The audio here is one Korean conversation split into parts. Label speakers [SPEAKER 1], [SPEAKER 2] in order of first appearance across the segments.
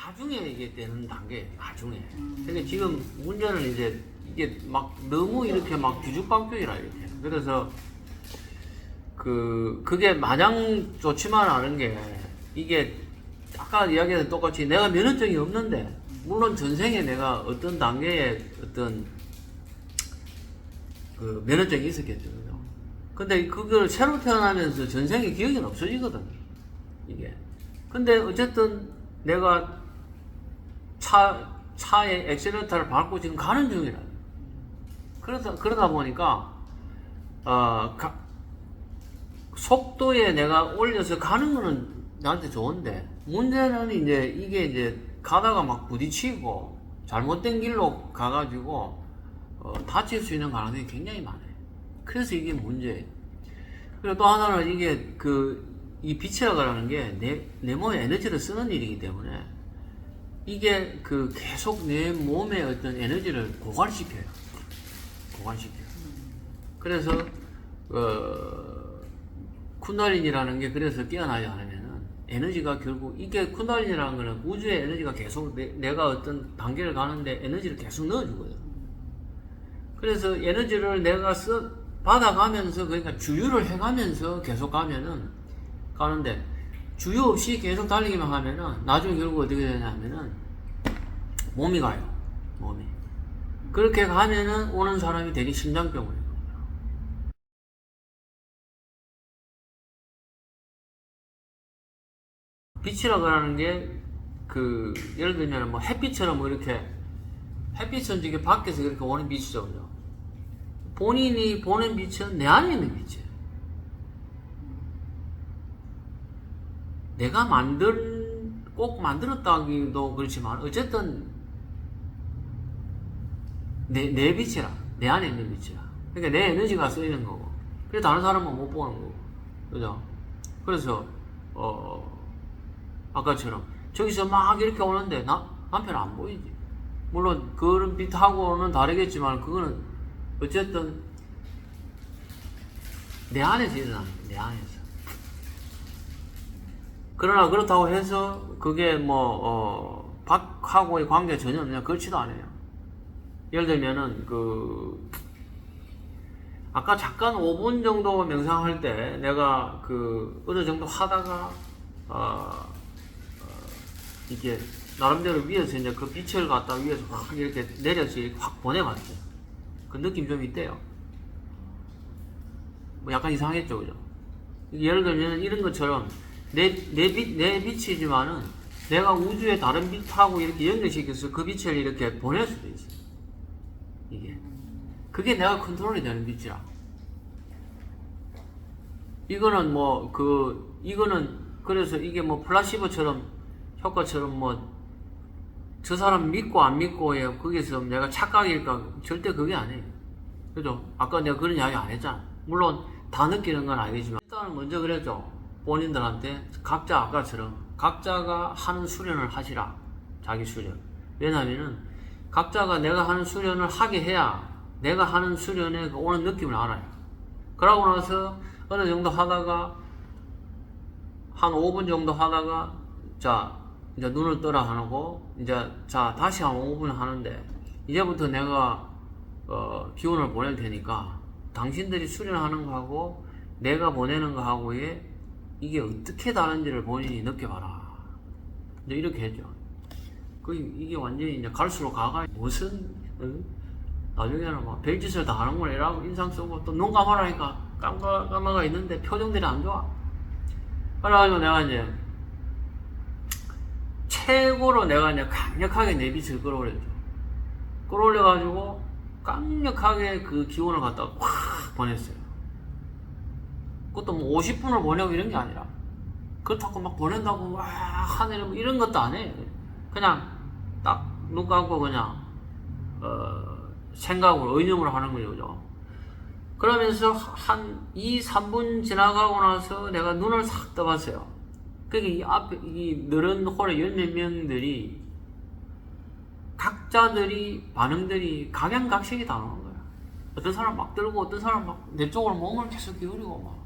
[SPEAKER 1] 나중에 이게 되는 단계예요. 나중에. 근데 지금 문제는 이제 이게 막 너무 이렇게 막 뒤죽박죽이라 이렇게. 그래서 그게 마냥 좋지만 않은 게 이게 아까 이야기했던 똑같이 내가 면허증이 없는데 물론 전생에 내가 어떤 단계에 어떤 그 면허증이 있었겠죠. 그죠? 근데 그걸 새로 태어나면서 전생에 기억이 없어지거든. 이게. 근데 어쨌든 내가 차에 엑셀레이터를 밟고 지금 가는 중이라. 그러다 보니까, 속도에 내가 올려서 가는 거는 나한테 좋은데, 문제는 이제 이게 이제 가다가 막 부딪히고, 잘못된 길로 가가지고, 다칠 수 있는 가능성이 굉장히 많아요. 그래서 이게 문제예요. 그리고 또 하나는 이게 이 빛이라고 하는 게 내 몸에 에너지를 쓰는 일이기 때문에, 이게 계속 내 몸에 어떤 에너지를 고갈시켜요. 그래서, 쿤달린이라는 게 그래서 깨어나지 않으면은 에너지가 결국 이게 쿤달린이라는 거는 우주의 에너지가 계속 내가 어떤 단계를 가는데 에너지를 계속 넣어주거든. 그래서 에너지를 내가 받아가면서 그러니까 주유를 해가면서 계속 가는데 주유 없이 계속 달리기만 하면은 나중에 결국 어떻게 되냐면은 몸이 가요. 몸이. 그렇게 가면은 오는 사람이 되게 심장병을 해요. 빛이라고 하는 게 예를 들면 뭐 햇빛처럼 뭐 이렇게 햇빛은 이게 밖에서 이렇게 오는 빛이죠. 그죠? 본인이 보는 빛은 내 안에 있는 빛이에요. 내가 꼭 만들었다기도 그렇지만 어쨌든 내 빛이라, 내 안에 있는 빛이라. 그러니까 내 에너지가 쓰이는 거고. 그래서 다른 사람은 못 보는 거고. 그죠? 그래서 아까처럼 저기서 막 이렇게 오는데 남편 안 보이지. 물론 그런 빛하고는 다르겠지만 그거는 어쨌든 내 안에서 일어나는 거야. 내 안에서. 그러나 그렇다고 해서 그게 밖하고의 관계가 전혀 없냐? 그렇지도 않아요. 예를 들면은 아까 잠깐 5분 정도 명상할 때 내가 어느 정도 하다가 이게 나름대로 위에서 이제 그 빛을 갖다 위에서 확 이렇게 내려서 이렇게 확 보내봤어요. 그 느낌 좀 있대요. 뭐 약간 이상했죠, 그죠? 예를 들면 이런 것처럼 내 빛이지만은 내가 우주의 다른 빛하고 이렇게 연결시켜서 그 빛을 이렇게 보낼 수도 있어요. 그게 내가 컨트롤이 되는 빛이라. 이거는 이거는 그래서 이게 플라시보처럼 효과처럼 저 사람 믿고 안 믿고에 거기서 내가 착각일까? 절대 그게 아니에요. 그죠? 아까 내가 그런 이야기 안 했잖아. 물론 다 느끼는 건 아니지만 일단은 먼저 그랬죠. 본인들한테 아까처럼 각자가 하는 수련을 하시라. 자기 수련. 왜냐면은 각자가 내가 하는 수련을 하게 해야 내가 하는 수련에 오는 느낌을 알아요. 그러고 나서 어느 정도 하다가 한 5분 정도 하다가 이제 눈을 떠라 하고 다시 한 5분 하는데 이제부터 내가 기운을 보낼 테니까 당신들이 수련하는 거하고 내가 보내는 거하고의 이게 어떻게 다른지를 본인이 느껴봐라. 이제 이렇게 했죠. 이게 완전히 이제 갈수록 무슨 나중에는 막 별짓을 다 하는구나 이라고 인상 쓰고 또 눈 감아라니까 깜깜하가 있는데 표정들이 안 좋아. 그래가지고 내가 이제 최고로 내가 이제 강력하게 내 빛을 끌어올렸죠. 끌어올려가지고 강력하게 그 기운을 갖다가 확 보냈어요. 그것도 50분을 보내고 이런 게 아니라 그렇다고 막 보낸다고 와 하늘 이런 것도 안 해. 그냥 딱 눈 감고 그냥 생각으로 의념으로 하는 거죠. 그러면서 한 2-3분 지나가고 나서 내가 눈을 싹 떠봤어요. 그게 이 늘은 홀에 10몇 명들이 각자들이 반응들이 각양각색이 다 나오는 거야. 어떤 사람 막 들고 어떤 사람 막 내 쪽으로 몸을 계속 기울이고 막.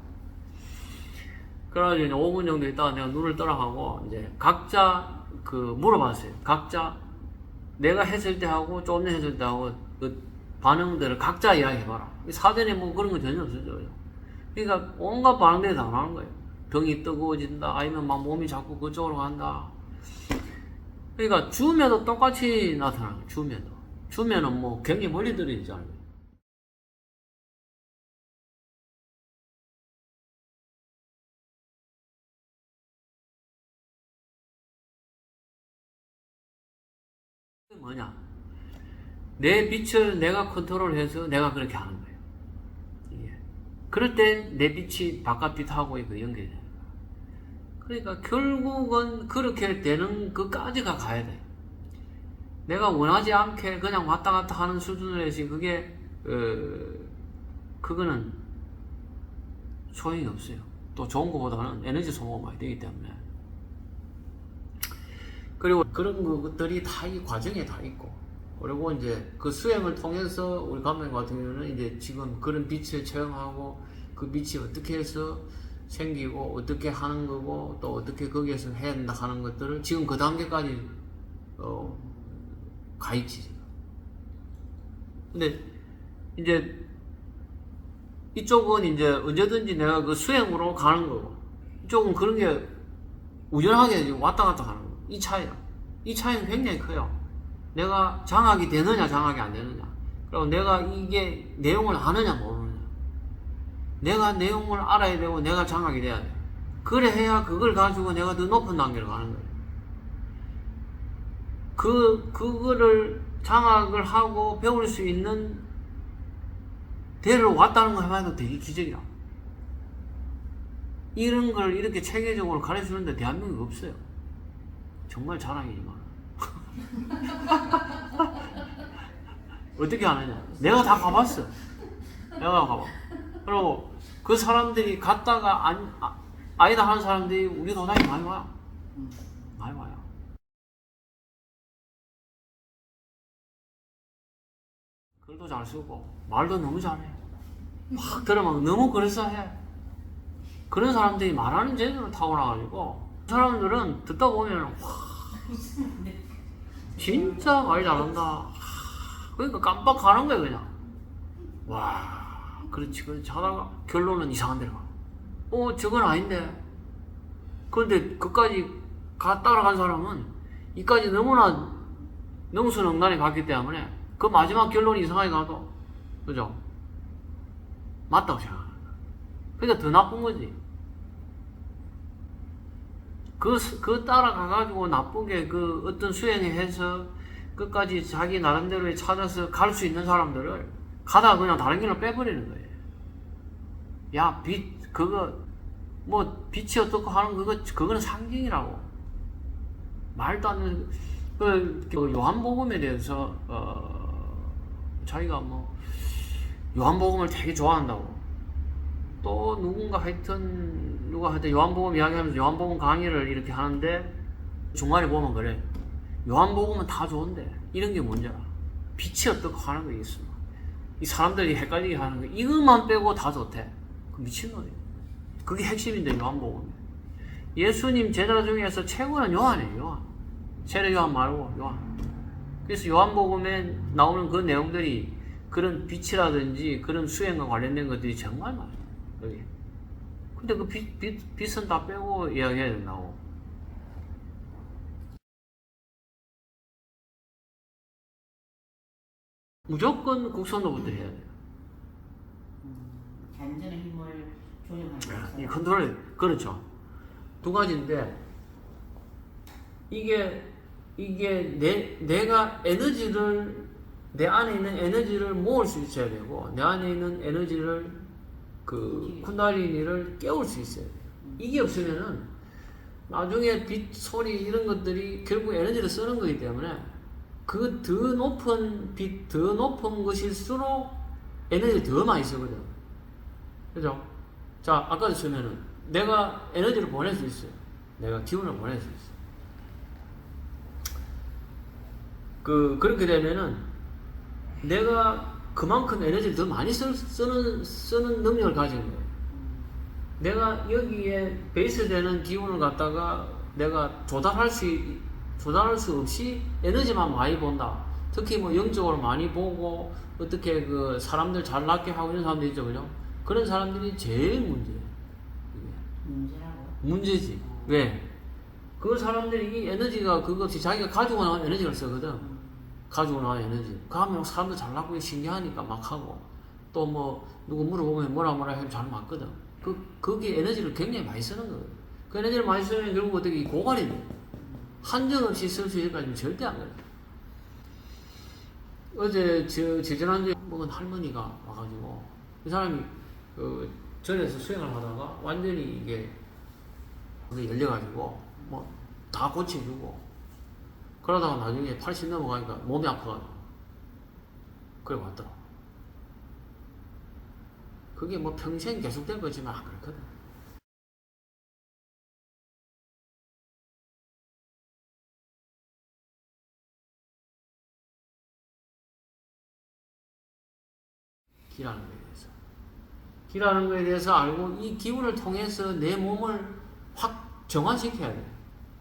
[SPEAKER 1] 그래가지고 이제 5분 정도 있다가 내가 눈을 떠나가고 이제 각자 물어봤어요. 각자 내가 했을 때하고 조금 전에 했을 때하고 그 반응들을 각자 이야기해봐라. 사전에 뭐 그런 거 전혀 없었죠. 그러니까 온갖 반응들이 다 나오는 거예요. 등이 뜨거워진다, 아니면 막 몸이 자꾸 그쪽으로 간다. 그러니까 주면도 똑같이 나타나는 거예요. 주면은 뭐 굉장히 멀리 떨어지잖아요. 뭐냐? 내 빛을 내가 컨트롤해서 내가 그렇게 하는 거예요. 예. 그럴 때 내 빛이 바깥 빛하고 그 연결이 돼요. 그러니까 결국은 그렇게 되는 그까지가 가야 돼. 내가 원하지 않게 그냥 왔다 갔다 하는 수준으로 해서 그게 그거는 소용이 없어요. 또 좋은 것보다는 에너지 소모가 많이 되기 때문에. 그리고 그런 것들이 다 이 과정에 다 있고, 그리고 이제 그 수행을 통해서 우리 감독님 같은 경우는 이제 지금 그런 빛을 체험하고 그 빛이 어떻게 해서 생기고 어떻게 하는 거고 또 어떻게 거기에서 해야 된다 하는 것들을 지금 그 단계까지 가 있지 지금. 근데 이제 이쪽은 이제 언제든지 내가 그 수행으로 가는 거고, 이쪽은 그런 게 우연하게 왔다 갔다 하는 거. 이 차이야. 이 차이는 굉장히 커요. 내가 장악이 되느냐 장악이 안 되느냐, 그리고 내가 이게 내용을 아느냐 모르느냐. 내가 내용을 알아야 되고 내가 장악이 돼야 돼. 그래 해야 그걸 가지고 내가 더 높은 단계로 가는 거예요. 그거를 장악을 하고 배울 수 있는 대를 왔다는 거 해봐도 되게 기적이야. 이런 걸 이렇게 체계적으로 가르치는데 대한민국이 없어요. 정말 자랑이지만. 어떻게 하느냐. 내가 다 가봤어. 내가 가봐. 그리고 그 사람들이 갔다가 아니다 하는 사람들이 우리 도당에 많이 와요. 많이 와요. 글도 잘 쓰고 말도 너무 잘해. 막 들으면 너무 그럴싸해. 그런 사람들이 말하는 재주를 타고나가지고 그 사람들은 듣다 보면 와 진짜 말 잘한다. 그러니까 깜빡하는 거야 그냥. 와 그렇지 하다가 결론은 이상한 데로 가. 저건 아닌데. 그런데 그까지 따라간 사람은 이까지 너무나 능수능란히 갔기 때문에 그 마지막 결론이 이상하게 가도 그죠? 맞다고 생각하는 거야. 그러니까 더 나쁜 거지. 그 따라가가지고 나쁘게 그 어떤 수행에 해서 끝까지 자기 나름대로 찾아서 갈 수 있는 사람들을 가다가 그냥 다른 길로 빼버리는 거예요. 야, 그거, 뭐, 빛이 어떻고 하는 그거는 상징이라고. 말도 안 되는, 그 요한복음에 대해서, 자기가 뭐, 요한복음을 되게 좋아한다고. 또 누가 하여튼 요한복음 이야기하면서 요한복음 강의를 이렇게 하는데 중간에 보면 그래. 요한복음은 다 좋은데 이런 게 문제라. 빛이 어떻고 하는 거 있어. 이 사람들이 헷갈리게 하는 거 이것만 빼고 다 좋대. 그 미친놈이야. 그게 핵심인데 요한복음. 예수님 제자 중에서 최고는 요한이에요. 요한. 세례 요한 말고 요한. 그래서 요한복음에 나오는 그 내용들이 그런 빛이라든지 그런 수행과 관련된 것들이 정말 많아요. 여기. 근데 그 빛은 다 빼고 이야기해야 된다고. 무조건 국선도부터 해야 돼요.
[SPEAKER 2] 잔전의 힘을 조정하기
[SPEAKER 1] 이 컨트롤, 그렇죠. 두 가지인데, 이게 내가 에너지를, 내 안에 있는 에너지를 모을 수 있어야 되고, 내 안에 있는 에너지를, 쿤달리니를 깨울 수 있어야 돼요. 이게 없으면은, 나중에 빛, 소리, 이런 것들이 결국 에너지를 쓰는 거기 때문에, 그 더 높은 빛, 더 높은 것일수록 에너지를 더 많이 쓰거든. 그죠? 자, 아까도 쓰면은, 내가 에너지를 보낼 수 있어요. 내가 기운을 보낼 수 있어요. 그렇게 되면은, 내가 그만큼 에너지를 더 많이 쓰는 능력을 가진 거예요. 내가 여기에 베이스 되는 기운을 갖다가 내가 조달할 수 조달할 수 없이 에너지만 많이 본다. 특히 뭐 영적으로 많이 보고 어떻게 그 사람들 잘 낫게 하고 이런 사람들 있죠, 그죠? 그런 사람들이 제일 문제예요. 이게.
[SPEAKER 2] 문제라고?
[SPEAKER 1] 문제지. 왜? 그 사람들이 이 에너지가 그거 없이 자기가 가지고 나온 에너지를 쓰거든. 가지고 나온 에너지. 그 하면 사람들 잘 낫고 신기하니까 막 하고 또 뭐 누구 물어보면 뭐라 하면 잘 맞거든. 거기에 에너지를 굉장히 많이 쓰는 거거든. 그 에너지를 많이 쓰면 결국 어떻게 고갈이 돼. 한정없이 쓸 수 있을까지는 절대 안 그래. 어제 지난주에 먹은 할머니가 와가지고 이 사람이 그 전에서 수행을 하다가 완전히 이게 열려가지고 뭐 다 고쳐주고 그러다가 나중에 80 넘어가니까 몸이 아파가지고 그래 왔더라. 그게 뭐 평생 계속될 거지만 안 그렇거든. 기라는 거에 대해서. 기라는 거에 대해서 알고 이 기운을 통해서 내 몸을 확 정화시켜야 돼.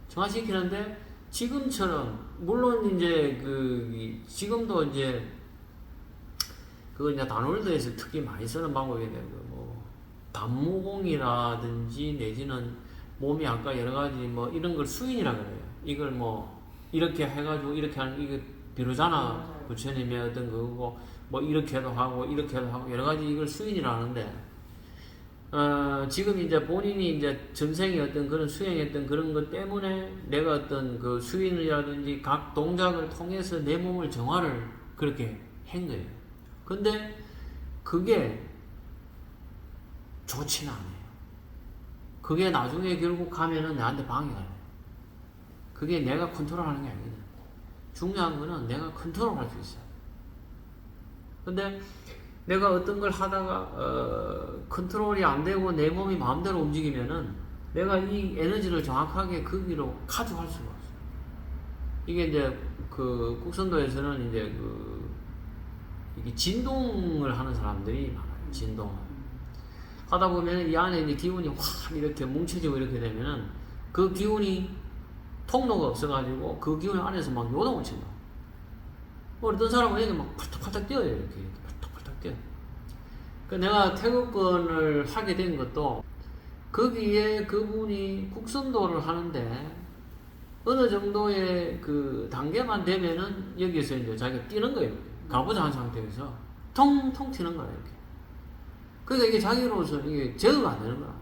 [SPEAKER 1] 정화시키는데 지금처럼 물론 이제 지금도 이제 그거 이제 단월드에서 특히 많이 쓰는 방법인데 뭐 단무공이라든지 내지는 몸이 아까 여러 가지 뭐 이런 걸 수인이라 그래요. 이걸 뭐 이렇게 해가지고 이렇게 하는 이거 비로자나 부처님의 어떤 그거고 뭐 이렇게도 하고 이렇게도 하고 여러 가지 이걸 수인이라 하는데 지금 이제 본인이 이제 전생에 어떤 그런 수행했던 그런 것 때문에 내가 어떤 그 수인이라든지 각 동작을 통해서 내 몸을 정화를 그렇게 한 거예요. 근데 그게 좋지는 않아요. 그게 나중에 결국 가면은 나한테 방해가 돼. 그게 내가 컨트롤하는 게 아니거든. 중요한 거는 내가 컨트롤할 수 있어요. 근데 내가 어떤 걸 하다가 컨트롤이 안 되고 내 몸이 마음대로 움직이면은 내가 이 에너지를 정확하게 거기로 가져갈 수가 없어요. 이게 이제 그 국선도에서는 이제 이게 진동을 하는 사람들이 많아요. 진동을 하다 보면 이 안에 이제 기운이 확 이렇게 뭉쳐지고 이렇게 되면은 그 기운이 통로가 없어가지고 그 기운 안에서 막 요동을 친다. 어떤 사람은 이게 막 팔딱팔딱 뛰어요. 이렇게 팔딱팔딱 뛰어. 그 내가 태극권을 하게 된 것도 거기에 그분이 국선도를 하는데 어느 정도의 그 단계만 되면은 여기서 이제 자기가 뛰는 거예요. 가부장한 상태에서 통통 튀는 거야 이렇게. 그러니까 이게 자기로서 이게 제어가 안 되는 거야.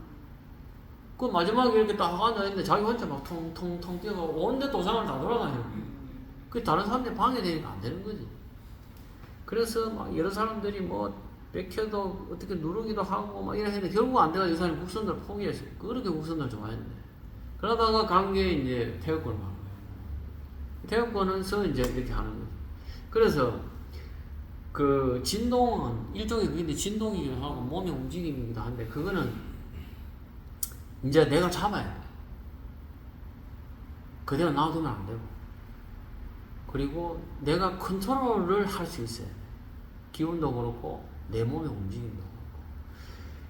[SPEAKER 1] 그 마지막에 이렇게 딱 앉아있는데 자기 혼자 막 통통통 뛰어가고 온데 도장을 다 돌아다녀. 그 다른 사람들이 방해되니까 안 되는 거지. 그래서 막 여러 사람들이 뭐 백혀도 어떻게 누르기도 하고 막 이래 했는데 결국 안 돼가지고 이 사람이 국선들 포기했어요. 그렇게 국선들 좋아했는데. 그러다가 간 게 이제 태극권을 하는 거예요. 태극권은서 이제 이렇게 하는 거죠. 그래서 그 진동은 일종의 그게 진동이기도 하고 몸의 움직임이기도 한데 그거는 이제 내가 잡아야 돼. 그대로 놔두면 안 되고. 그리고 내가 컨트롤을 할 수 있어야 돼. 기운도 그렇고 내 몸의 움직임도 그렇고.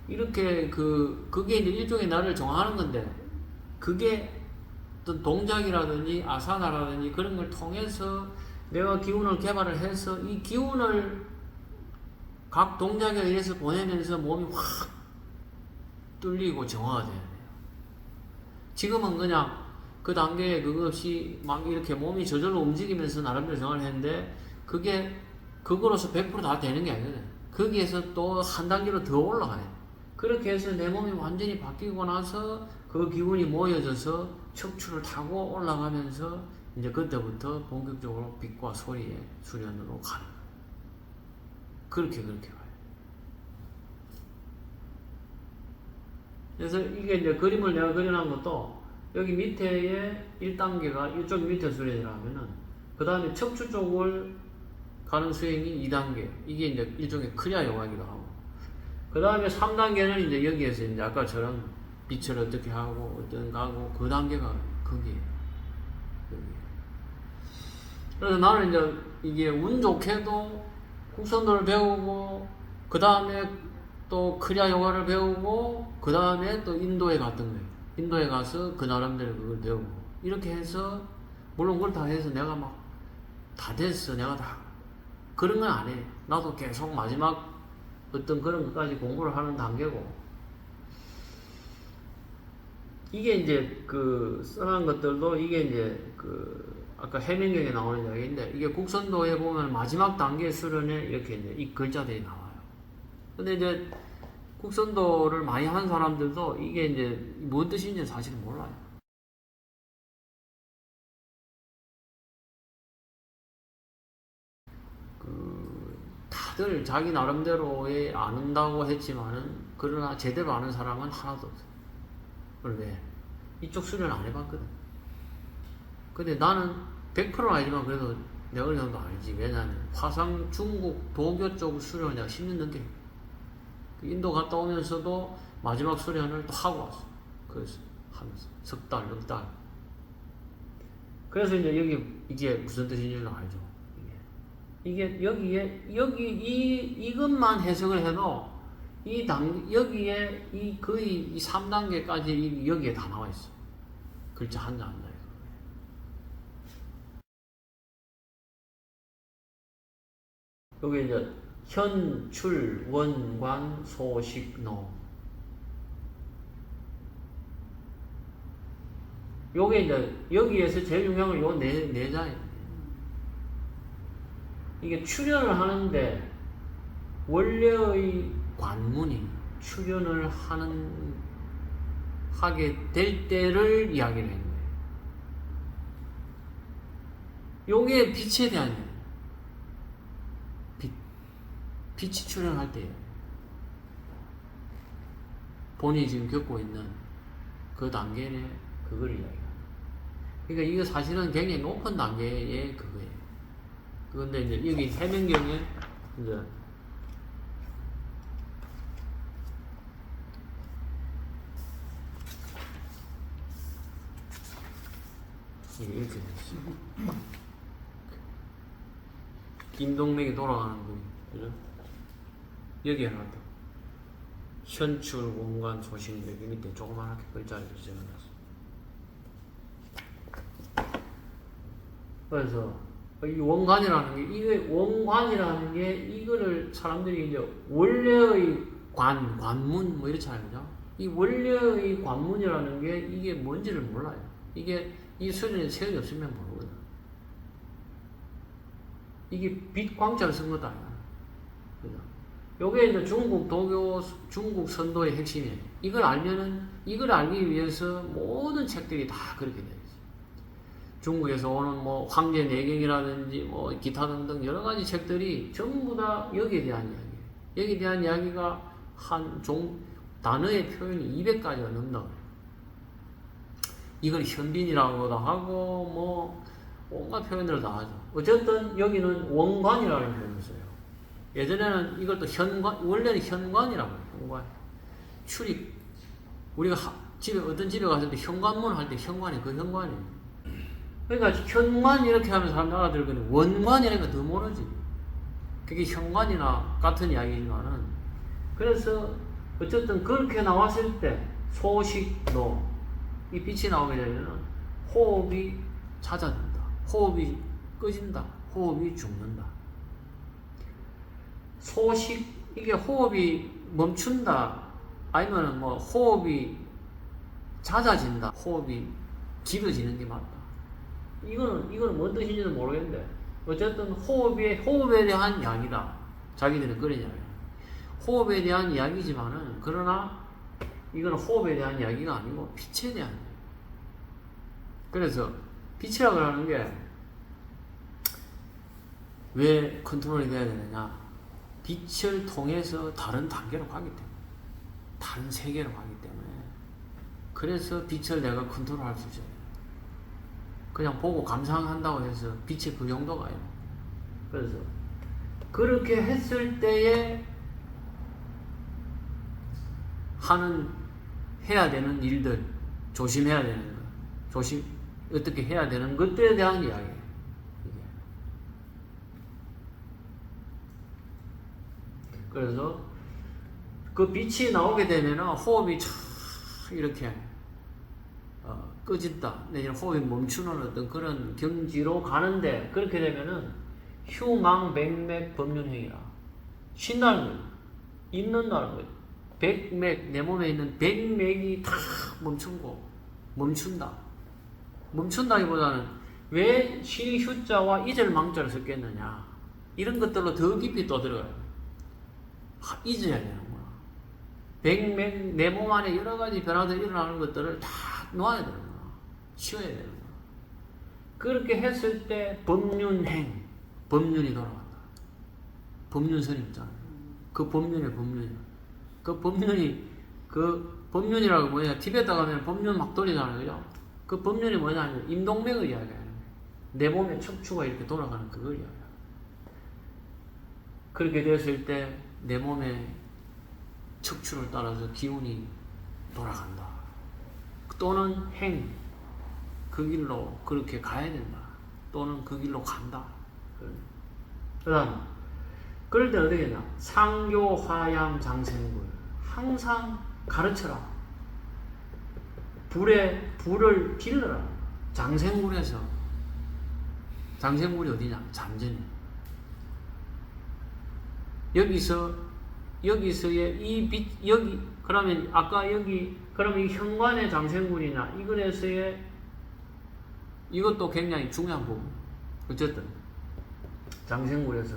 [SPEAKER 1] 이렇게 그게 이제 일종의 나를 정하는 건데 그게 어떤 동작이라든지 아사나라든지 그런 걸 통해서 내가 기운을 개발을 해서 이 기운을 각 동작에 의해서 보내면서 몸이 확 뚫리고 정화가 돼야 돼요. 지금은 그냥 그 단계에 그거 없이 막 이렇게 몸이 저절로 움직이면서 나름대로 정화를 했는데 그게 그거로서 100% 다 되는 게 아니거든. 거기에서 또 한 단계로 더 올라가요. 그렇게 해서 내 몸이 완전히 바뀌고 나서 그 기운이 모여져서 척추를 타고 올라가면서 이제 그때부터 본격적으로 빛과 소리의 수련으로 가는 거예요. 그렇게 가요. 그래서 이게 이제 그림을 내가 그려놓은 것도 여기 밑에에 1단계가 이쪽 밑에 수련이라 하면은 그 다음에 척추 쪽을 가는 수행이 2단계. 이게 이제 일종의 크리아 요가기도 하고. 그 다음에 3단계는 이제 여기에서 이제 아까처럼 빛을 어떻게 하고 어떤 가고 그 단계가 거기에. 그래서 나는 이제 이게 운 좋게도 국선도를 배우고 그 다음에 또 크리아 요가를 배우고 그 다음에 또 인도에 갔던 거예요. 인도에 가서 그 나름대로 그걸 배우고 이렇게 해서 물론 그렇다 해서 내가 막 다 됐어, 내가 다 그런 건 안 해. 나도 계속 마지막 어떤 그런 것까지 공부를 하는 단계고, 이게 이제 그 써놓은 것들도 이게 이제 그 아까 해명경에 나오는 이야기인데, 이게 국선도에 보면 마지막 단계 수련에 이렇게 이제 이 글자들이 나와요. 근데 이제 국선도를 많이 한 사람들도 이게 이제 무슨 뜻인지 사실은 몰라요. 다들 자기 나름대로의 안다고 했지만은, 그러나 제대로 아는 사람은 하나도 없어요. 왜? 이쪽 수련 안 해봤거든. 근데 나는 100%는 아니지만 그래도 내가 어느 정도 알지. 왜냐하면 화상 중국 도교 쪽 수련을 내가 10년 넘게 인도 갔다 오면서도 마지막 수련을 또 하고 왔어. 그래서 하면서 석 달, 넉 달. 그래서 이제 이게 무슨 뜻인지는 알죠. 이게 여기에 이것만 해석을 해도 여기에 거의 이 3단계까지 여기에 다 나와 있어. 글자 한자 한자. 여기 이제 현, 출, 원, 관, 소, 식, 노. 요게 이제 여기에서 제일 중요한 건 요 네 자예요. 이게 출연을 하는데 원래의 관문이 출연을 하게 될 때를 이야기를 하는 거예요. 요게 빛에 대한 이야기. 빛이 출현할 때예요. 본인이 지금 겪고 있는 그 단계에 그걸 이야기해요. 그러니까 이거 사실은 굉장히 높은 단계의 그거예요. 그런데 이제 여기 해명경에 이제 이게 이렇게 됐어요. 김동맥이 돌아가는 거, 그죠? 여기에 하나 더. 현출, 원관, 소신, 여기 밑에 조그맣게 글자를 적어놨어. 그래서 이 원관이라는 게, 이게 원관이라는 게 이거를 사람들이 이제 원래의 관문 뭐 이렇잖아요, 그죠? 이 원래의 관문이라는 게 이게 뭔지를 몰라요. 이게 이 수련에 세력이 없으면 모르거든. 이게 빛 광자를 쓴 것도 아니야. 그죠? 요게 이제 중국 선도의 핵심이에요. 이걸 알기 위해서 모든 책들이 다 그렇게 되어 있어요. 중국에서 오는 뭐 황제 내경이라든지 뭐 기타 등등 여러 가지 책들이 전부 다 여기에 대한 이야기예요. 여기에 대한 이야기가 단어의 표현이 200가지가 넘는다고 해요. 이걸 현빈이라고도 하고 뭐 온갖 표현들을 다 하죠. 어쨌든 여기는 원관이라는 표현을 써요. 예전에는 이걸 또 원래는 현관이라고 해요. 현관. 출입. 우리가 어떤 집에 갔을 때 현관문 할 때 현관이 그 현관이에요. 그러니까 현관 이렇게 하면 사람들 알아들거든. 원관이라니까 더 모르지. 그게 현관이나 같은 이야기지만은, 그래서 어쨌든 그렇게 나왔을 때 소식노, 이 빛이 나오게 되면 호흡이 잦아든다. 호흡이 꺼진다. 호흡이 죽는다. 소식, 이게 호흡이 멈춘다. 아니면 뭐 호흡이 잦아진다. 호흡이 길어지는 게 맞다. 이거는 뭔 뜻인지는 모르겠는데, 어쨌든 호흡에 대한 이야기다. 자기들은 그런 이야기야. 호흡에 대한 이야기지만은, 그러나 이거는 호흡에 대한 이야기가 아니고 빛에 대한 이야기. 그래서 빛이라고 하는 게 왜 컨트롤이 돼야 되느냐? 빛을 통해서 다른 단계로 가기 때문에, 다른 세계로 가기 때문에, 그래서 빛을 내가 컨트롤할 수 있어요. 그냥 보고 감상한다고 해서 빛의 그 정도가 아니에요. 그래서 그렇게 했을 때에 해야 되는 일들, 조심해야 되는 거, 어떻게 해야 되는 것들에 대한 이야기예요. 그래서 그 빛이 나오게 되면 호흡이 참 이렇게 꺼진다 내지는 호흡이 멈추는 어떤 그런 경지로 가는데, 그렇게 되면은 휴망백맥 법륜행위라. 쉰다는 거예요. 있는다는 거예요. 백맥, 내 몸에 있는 백맥이 다 멈춘다. 멈춘다기보다는 왜 쉴 휴자와 잊을 망자를 섞겠느냐, 이런 것들로 더 깊이 또 들어가요. 잊어야 되는구나. 백맥, 내 몸 안에 여러 가지 변화들이 일어나는 것들을 다 놓아야 되는구나. 쉬어야 되는구나. 그렇게 했을 때 법륜행, 법륜이 돌아간다. 법륜선 있잖아요. 그 법륜이야. 그 법륜이라고 뭐냐, 티베트 가면 법륜 막 돌리잖아요. 그죠? 그 법륜이 뭐냐면 임동맥을 이야기하는 거예요. 내 몸의 척추가 이렇게 돌아가는 그걸 이야기해요. 그렇게 됐을 때 내 몸의 척추를 따라서 기운이 돌아간다. 또는 행, 그 길로 그렇게 가야 된다. 또는 그 길로 간다. 그 다음, 그럴 때 어떻게 했냐? 상교, 화양, 장생굴. 항상 가르쳐라. 불을 길러라. 장생굴에서, 장생굴이 어디냐? 잠전이야. 여기서의 이 빛, 여기, 그러면 아까 여기, 그러면 이 현관의 장생굴이나 이것에서의, 이것도 굉장히 중요한 부분. 어쨌든, 장생굴에서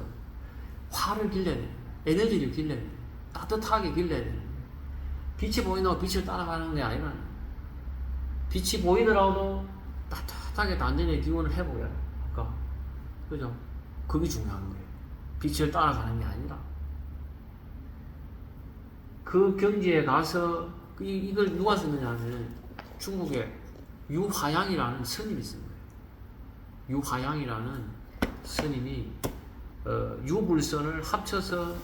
[SPEAKER 1] 화를 길러야 돼. 에너지를 길러야 돼. 따뜻하게 길러야 돼. 빛이 보인다고 빛을 따라가는 게 아니라, 빛이 보이더라도 따뜻하게 단전의 기운을 해보야 돼. 아까. 그죠? 그게 중요한 거예요. 빛을 따라가는 게 아니라. 그 경지에 가서, 이걸 누가 썼느냐 하면, 중국에 유화양이라는 스님이 쓴 거예요. 유화양이라는 스님이, 유불선을 합쳐서,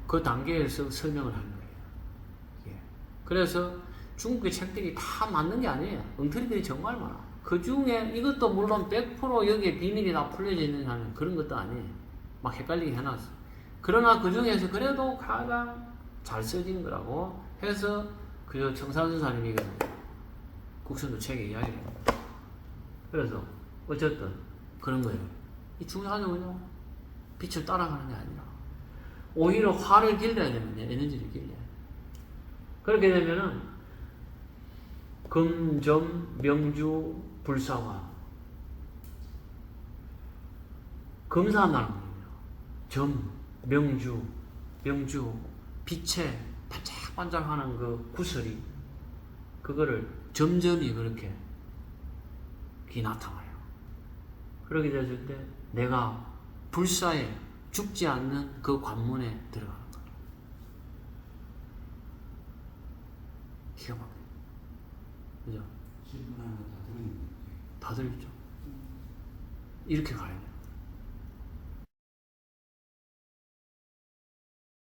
[SPEAKER 1] 그 단계에서 설명을 한 거예요. 예. 그래서 중국의 책들이 다 맞는 게 아니에요. 엉터리들이 정말 많아. 그 중에 이것도 물론 100% 여기에 비밀이 다 풀려져 있느냐는 그런 것도 아니에요. 막 헷갈리게 해놨어. 그러나 그 중에서 그래도 가장 잘 써진 거라고 해서 그 청산선사님이 국선도 책에 이야기해요. 그래서 어쨌든 그런 거예요. 이 중요하죠, 그죠? 빛을 따라가는 게 아니라 오히려 화를 길러야 되는데, 에너지를 길러야 돼. 그렇게 되면은 금, 점, 명주, 불사화. 검사한다는 거예요. 점, 명주, 빛에 반짝반짝하는 그 구슬이, 그거를 점점이 그렇게 나타나요. 그렇게 됐을 때 내가 불사에 죽지 않는 그 관문에 들어가는 거예요. 기가 막혀요. 그죠?
[SPEAKER 3] 질문하는 거 다 들어있는 거예요.
[SPEAKER 1] 다 들었죠? 이렇게 가야 돼.